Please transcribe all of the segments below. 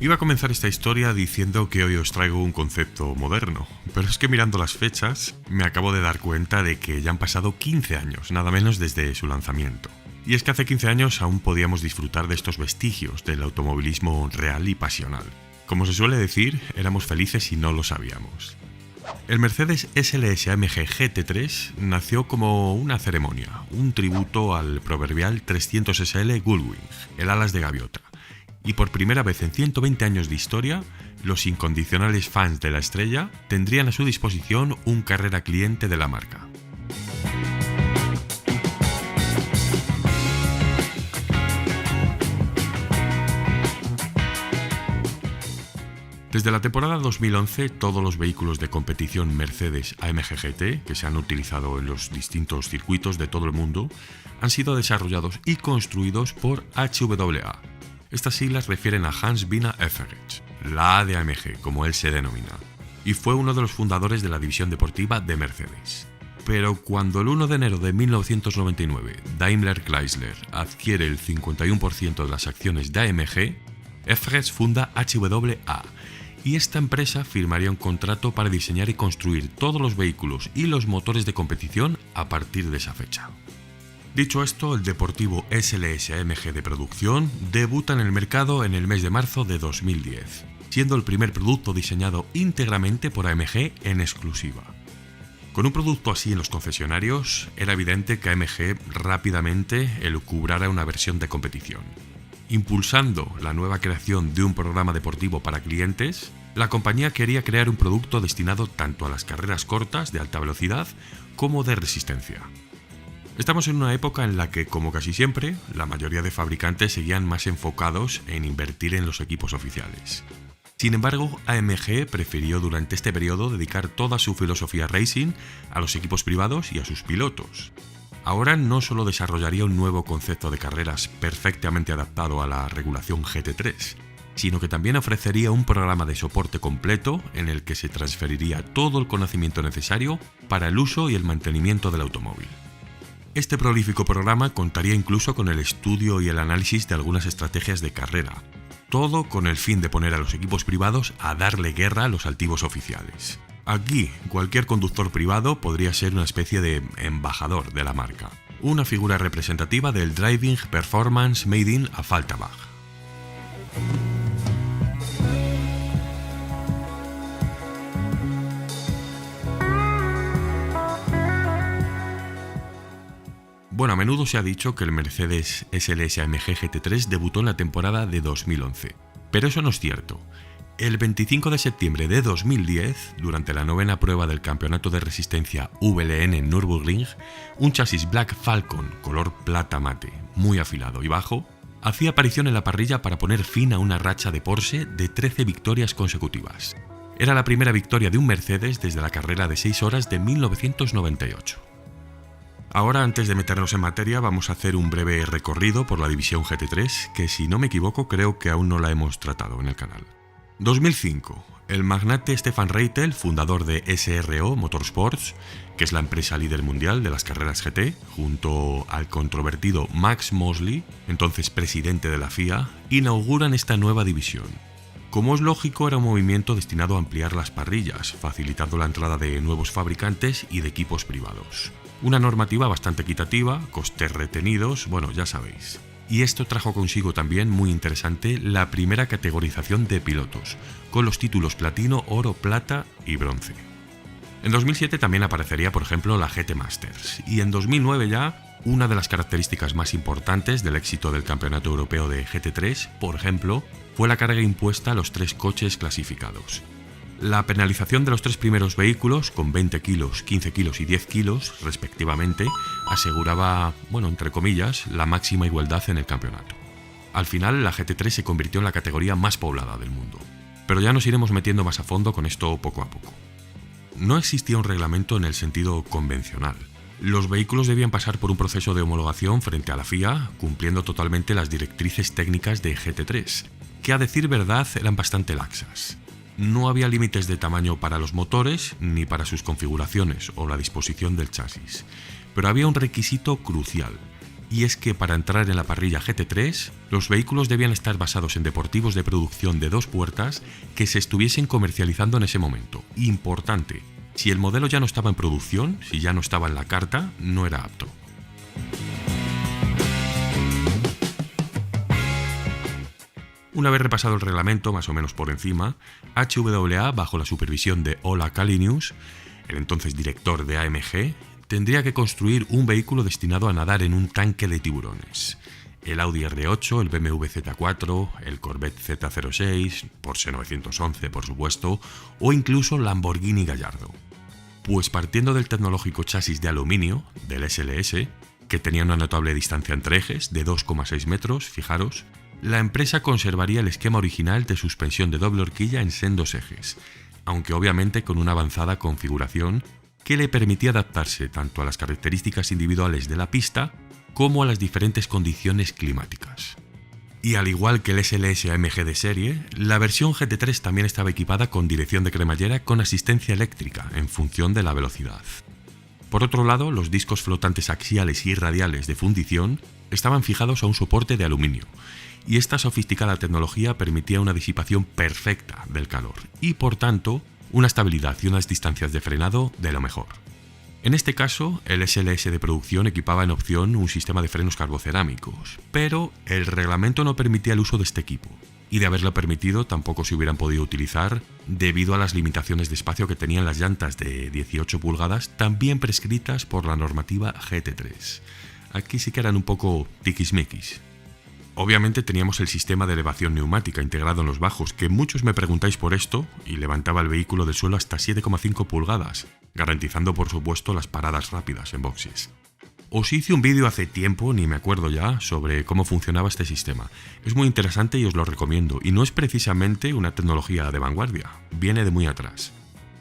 Iba a comenzar esta historia diciendo que hoy os traigo un concepto moderno, pero es que mirando las fechas me acabo de dar cuenta de que ya han pasado 15 años, nada menos desde su lanzamiento. Y es que hace 15 años aún podíamos disfrutar de estos vestigios del automovilismo real y pasional. Como se suele decir, éramos felices y no lo sabíamos. El Mercedes SLS AMG GT3 nació como una ceremonia, un tributo al proverbial 300 SL Gullwing, el alas de gaviota. Y por primera vez en 120 años de historia, los incondicionales fans de la estrella tendrían a su disposición un carrera cliente de la marca. Desde la temporada 2011, todos los vehículos de competición Mercedes AMG GT que se han utilizado en los distintos circuitos de todo el mundo han sido desarrollados y construidos por HWA. Estas siglas refieren a Hans Wiener Efferich, la A de AMG, como él se denomina, y fue uno de los fundadores de la división deportiva de Mercedes. Pero cuando el 1 de enero de 1999 Daimler Chrysler adquiere el 51% de las acciones de AMG, Efferich funda HWA, y esta empresa firmaría un contrato para diseñar y construir todos los vehículos y los motores de competición a partir de esa fecha. Dicho esto, el deportivo SLS AMG de producción debuta en el mercado en el mes de marzo de 2010, siendo el primer producto diseñado íntegramente por AMG en exclusiva. Con un producto así en los concesionarios, era evidente que AMG rápidamente elucubrara una versión de competición. Impulsando la nueva creación de un programa deportivo para clientes, la compañía quería crear un producto destinado tanto a las carreras cortas de alta velocidad como de resistencia. Estamos en una época en la que, como casi siempre, la mayoría de fabricantes seguían más enfocados en invertir en los equipos oficiales. Sin embargo, AMG prefirió durante este periodo dedicar toda su filosofía racing a los equipos privados y a sus pilotos. Ahora no solo desarrollaría un nuevo concepto de carreras perfectamente adaptado a la regulación GT3, sino que también ofrecería un programa de soporte completo en el que se transferiría todo el conocimiento necesario para el uso y el mantenimiento del automóvil. Este prolífico programa contaría incluso con el estudio y el análisis de algunas estrategias de carrera, todo con el fin de poner a los equipos privados a darle guerra a los altivos oficiales. Aquí, cualquier conductor privado podría ser una especie de embajador de la marca, una figura representativa del Driving Performance Made in Affalterbach. Bueno, a menudo se ha dicho que el Mercedes SLS AMG GT3 debutó en la temporada de 2011, pero eso no es cierto. El 25 de septiembre de 2010, durante la novena prueba del campeonato de resistencia VLN en Nürburgring, un chasis Black Falcon color plata mate, muy afilado y bajo, hacía aparición en la parrilla para poner fin a una racha de Porsche de 13 victorias consecutivas. Era la primera victoria de un Mercedes desde la carrera de 6 horas de 1998. Ahora, antes de meternos en materia, vamos a hacer un breve recorrido por la división GT3, que si no me equivoco creo que aún no la hemos tratado en el canal. 2005. El magnate Stefan Reitel, fundador de SRO Motorsports, que es la empresa líder mundial de las carreras GT, junto al controvertido Max Mosley, entonces presidente de la FIA, inauguran esta nueva división. Como es lógico, era un movimiento destinado a ampliar las parrillas, facilitando la entrada de nuevos fabricantes y de equipos privados. Una normativa bastante equitativa, costes retenidos, bueno, ya sabéis. Y esto trajo consigo también, muy interesante, la primera categorización de pilotos, con los títulos platino, oro, plata y bronce. En 2007 también aparecería, por ejemplo, la GT Masters, y en 2009 ya, una de las características más importantes del éxito del Campeonato Europeo de GT3, por ejemplo, fue la carga impuesta a los 3 coches clasificados. La penalización de los 3 primeros vehículos, con 20 kilos, 15 kilos y 10 kilos, respectivamente, aseguraba, bueno, entre comillas, la máxima igualdad en el campeonato. Al final, la GT3 se convirtió en la categoría más poblada del mundo. Pero ya nos iremos metiendo más a fondo con esto poco a poco. No existía un reglamento en el sentido convencional. Los vehículos debían pasar por un proceso de homologación frente a la FIA, cumpliendo totalmente las directrices técnicas de GT3, que a decir verdad eran bastante laxas. No había límites de tamaño para los motores, ni para sus configuraciones o la disposición del chasis, pero había un requisito crucial: y es que para entrar en la parrilla GT3, los vehículos debían estar basados en deportivos de producción de 2 puertas que se estuviesen comercializando en ese momento. Importante, si el modelo ya no estaba en producción, si ya no estaba en la carta, no era apto. Una vez repasado el reglamento más o menos por encima, HWA, bajo la supervisión de Ola Källenius, el entonces director de AMG, tendría que construir un vehículo destinado a nadar en un tanque de tiburones. El Audi R8, el BMW Z4, el Corvette Z06, Porsche 911 por supuesto, o incluso Lamborghini Gallardo. Pues partiendo del tecnológico chasis de aluminio, del SLS, que tenía una notable distancia entre ejes de 2,6 metros, fijaros, la empresa conservaría el esquema original de suspensión de doble horquilla en sendos ejes, aunque obviamente con una avanzada configuración que le permitía adaptarse tanto a las características individuales de la pista como a las diferentes condiciones climáticas. Y al igual que el SLS AMG de serie, la versión GT3 también estaba equipada con dirección de cremallera con asistencia eléctrica en función de la velocidad. Por otro lado, los discos flotantes axiales y radiales de fundición estaban fijados a un soporte de aluminio, y esta sofisticada tecnología permitía una disipación perfecta del calor y, por tanto, una estabilidad y unas distancias de frenado de lo mejor. En este caso, el SLS de producción equipaba en opción un sistema de frenos carbocerámicos, pero el reglamento no permitía el uso de este equipo, y de haberlo permitido tampoco se hubieran podido utilizar debido a las limitaciones de espacio que tenían las llantas de 18 pulgadas también prescritas por la normativa GT3. Aquí sí que eran un poco tiquismiquis. Obviamente teníamos el sistema de elevación neumática integrado en los bajos, que muchos me preguntáis por esto, y levantaba el vehículo del suelo hasta 7,5 pulgadas, garantizando por supuesto las paradas rápidas en boxes. Os hice un vídeo hace tiempo, ni me acuerdo ya, sobre cómo funcionaba este sistema. Es muy interesante y os lo recomiendo, y no es precisamente una tecnología de vanguardia, viene de muy atrás.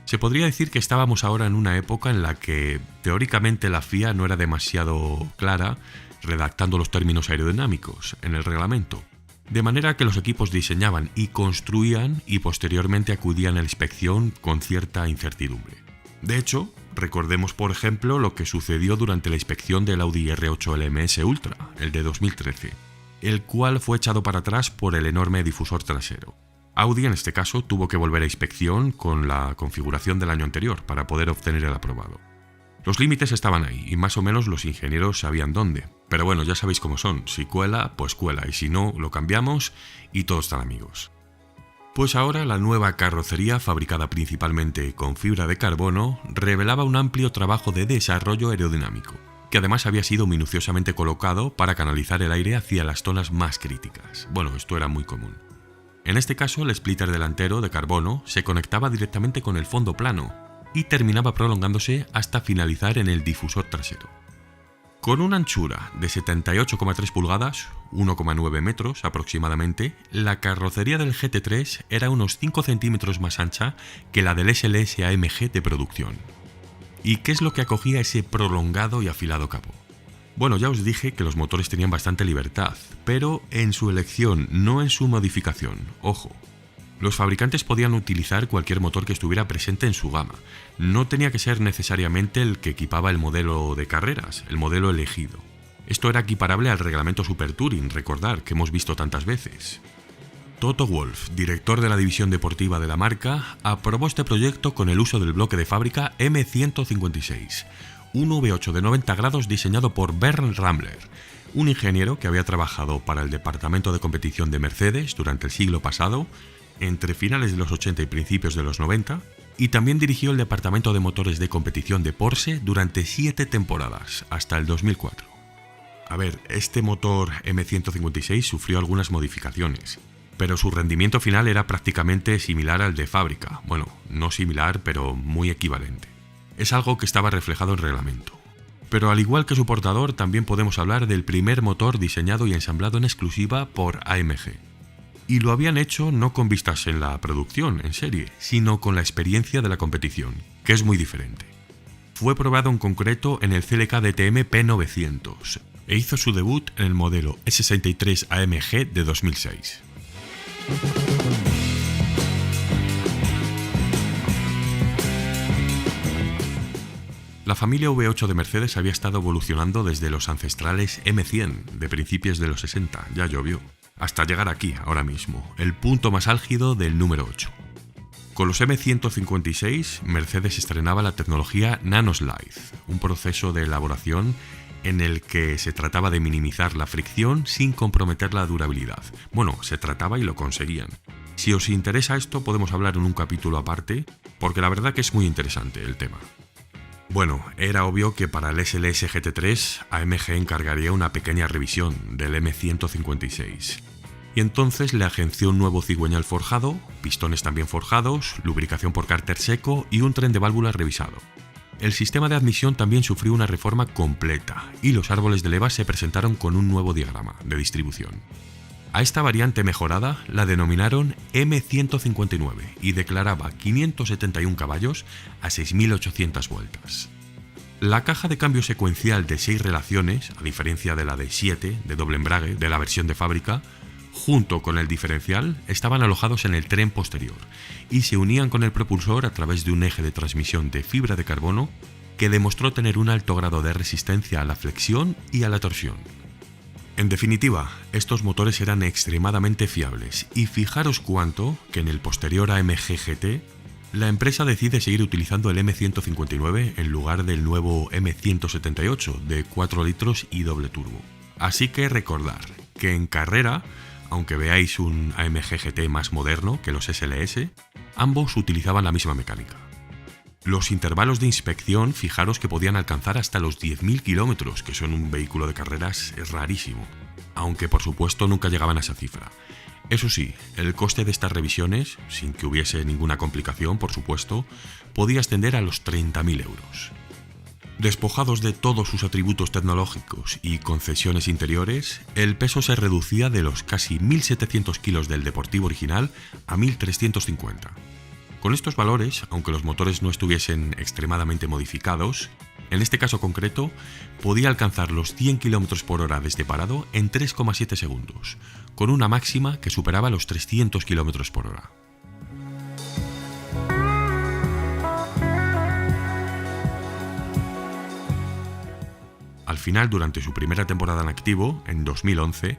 Se podría decir que estábamos ahora en una época en la que teóricamente la FIA no era demasiado clara redactando los términos aerodinámicos en el reglamento, de manera que los equipos diseñaban y construían y posteriormente acudían a la inspección con cierta incertidumbre. De hecho, recordemos por ejemplo lo que sucedió durante la inspección del Audi R8 LMS Ultra, el de 2013, el cual fue echado para atrás por el enorme difusor trasero. Audi en este caso tuvo que volver a inspección con la configuración del año anterior para poder obtener el aprobado. Los límites estaban ahí y más o menos los ingenieros sabían dónde, pero bueno, ya sabéis cómo son, si cuela, pues cuela, y si no, lo cambiamos y todos están amigos. Pues ahora la nueva carrocería, fabricada principalmente con fibra de carbono, revelaba un amplio trabajo de desarrollo aerodinámico, que además había sido minuciosamente colocado para canalizar el aire hacia las zonas más críticas. Bueno, esto era muy común. En este caso, el splitter delantero de carbono se conectaba directamente con el fondo plano y terminaba prolongándose hasta finalizar en el difusor trasero. Con una anchura de 78,3 pulgadas, 1,9 metros aproximadamente, la carrocería del GT3 era unos 5 centímetros más ancha que la del SLS AMG de producción. ¿Y qué es lo que acogía ese prolongado y afilado cabo? Bueno, ya os dije que los motores tenían bastante libertad, pero en su elección, no en su modificación, ojo. Los fabricantes podían utilizar cualquier motor que estuviera presente en su gama. No tenía que ser necesariamente el que equipaba el modelo de carreras, el modelo elegido. Esto era equiparable al reglamento Super Touring, recordar, que hemos visto tantas veces. Toto Wolff, director de la división deportiva de la marca, aprobó este proyecto con el uso del bloque de fábrica M156, un V8 de 90 grados diseñado por Bernd Rammler, un ingeniero que había trabajado para el departamento de competición de Mercedes durante el siglo pasado, entre finales de los 80 y principios de los 90, y también dirigió el departamento de motores de competición de Porsche durante 7 temporadas, hasta el 2004. A ver, este motor M156 sufrió algunas modificaciones, pero su rendimiento final era prácticamente similar al de fábrica. Bueno, no similar, pero muy equivalente. Es algo que estaba reflejado en reglamento. Pero al igual que su portador, también podemos hablar del primer motor diseñado y ensamblado en exclusiva por AMG. Y lo habían hecho no con vistas en la producción, en serie, sino con la experiencia de la competición, que es muy diferente. Fue probado en concreto en el CLK DTM P900 e hizo su debut en el modelo S63 AMG de 2006. La familia V8 de Mercedes había estado evolucionando desde los ancestrales M100 de principios de los 60, ya llovió, hasta llegar aquí, ahora mismo, el punto más álgido del número 8. Con los M156, Mercedes estrenaba la tecnología NanoSlide, un proceso de elaboración en el que se trataba de minimizar la fricción sin comprometer la durabilidad. Bueno, se trataba y lo conseguían. Si os interesa esto, podemos hablar en un capítulo aparte, porque la verdad que es muy interesante el tema. Bueno, era obvio que para el SLS GT3, AMG encargaría una pequeña revisión del M156. Y entonces le agenció un nuevo cigüeñal forjado, pistones también forjados, lubricación por cárter seco y un tren de válvulas revisado. El sistema de admisión también sufrió una reforma completa y los árboles de levas se presentaron con un nuevo diagrama de distribución. A esta variante mejorada la denominaron M159 y declaraba 571 caballos a 6.800 vueltas. La caja de cambio secuencial de 6 relaciones, a diferencia de la de 7 de doble embrague de la versión de fábrica, junto con el diferencial, estaban alojados en el tren posterior y se unían con el propulsor a través de un eje de transmisión de fibra de carbono que demostró tener un alto grado de resistencia a la flexión y a la torsión. En definitiva, estos motores eran extremadamente fiables y fijaros cuánto que en el posterior AMG GT la empresa decide seguir utilizando el M159 en lugar del nuevo M178 de 4 litros y doble turbo. Así que recordar que en carrera, aunque veáis un AMG GT más moderno que los SLS, ambos utilizaban la misma mecánica. Los intervalos de inspección, fijaros que podían alcanzar hasta los 10.000 kilómetros, que son un vehículo de carreras es rarísimo, aunque por supuesto nunca llegaban a esa cifra. Eso sí, el coste de estas revisiones, sin que hubiese ninguna complicación por supuesto, podía ascender a los 30.000 euros. Despojados de todos sus atributos tecnológicos y concesiones interiores, el peso se reducía de los casi 1.700 kilos del Deportivo original a 1.350. Con estos valores, aunque los motores no estuviesen extremadamente modificados, en este caso concreto, podía alcanzar los 100 km por hora desde parado en 3,7 segundos, con una máxima que superaba los 300 km por hora. Al final, durante su primera temporada en activo, en 2011,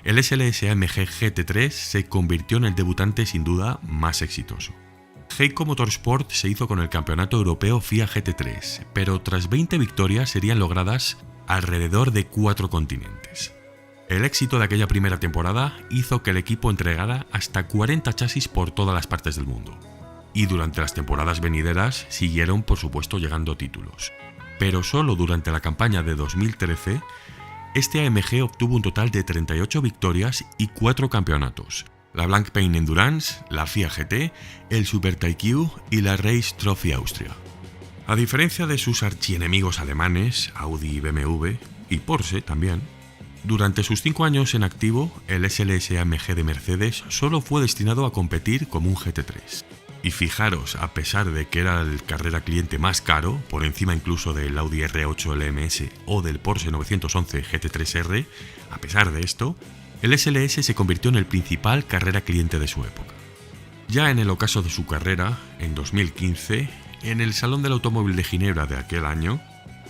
el SLS AMG GT3 se convirtió en el debutante sin duda más exitoso. Heyco Motorsport se hizo con el campeonato europeo FIA GT3, pero tras 20 victorias serían logradas alrededor de 4 continentes. El éxito de aquella primera temporada hizo que el equipo entregara hasta 40 chasis por todas las partes del mundo. Y durante las temporadas venideras siguieron, por supuesto, llegando títulos. Pero solo durante la campaña de 2013, este AMG obtuvo un total de 38 victorias y 4 campeonatos: la Blancpain Endurance, la FIA GT, el Super TQ y la Race Trophy Austria. A diferencia de sus archienemigos alemanes, Audi, BMW y Porsche también, durante sus 5 años en activo, el SLS AMG de Mercedes solo fue destinado a competir como un GT3. Y fijaros, a pesar de que era el carrera cliente más caro, por encima incluso del Audi R8 LMS o del Porsche 911 GT3R, a pesar de esto, el SLS se convirtió en el principal carrera cliente de su época. Ya en el ocaso de su carrera, en 2015, en el Salón del Automóvil de Ginebra de aquel año,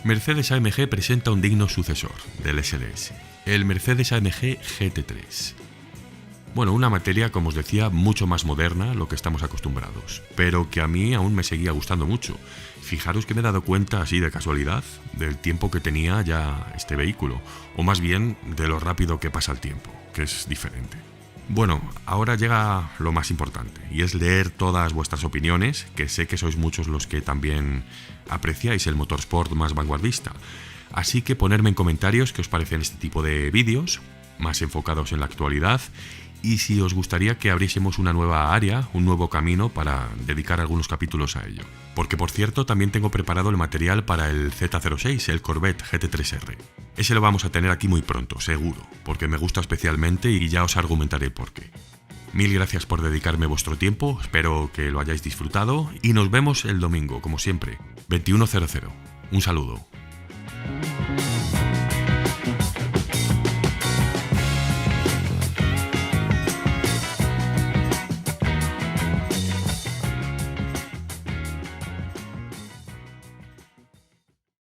Mercedes AMG presenta un digno sucesor del SLS, el Mercedes AMG GT3. Bueno, una materia, como os decía, mucho más moderna a lo que estamos acostumbrados, pero que a mí aún me seguía gustando mucho. Fijaros que me he dado cuenta, así de casualidad, del tiempo que tenía ya este vehículo, o más bien de lo rápido que pasa el tiempo, que es diferente. Bueno, ahora llega lo más importante, y es leer todas vuestras opiniones, que sé que sois muchos los que también apreciáis el motorsport más vanguardista. Así que ponerme en comentarios qué os parecen este tipo de vídeos, más enfocados en la actualidad, y si os gustaría que abriésemos una nueva área, un nuevo camino para dedicar algunos capítulos a ello. Porque por cierto, también tengo preparado el material para el Z06, el Corvette GT3R. Ese lo vamos a tener aquí muy pronto, seguro, porque me gusta especialmente y ya os argumentaré el porqué. Mil gracias por dedicarme vuestro tiempo, espero que lo hayáis disfrutado y nos vemos el domingo, como siempre, 21:00. Un saludo.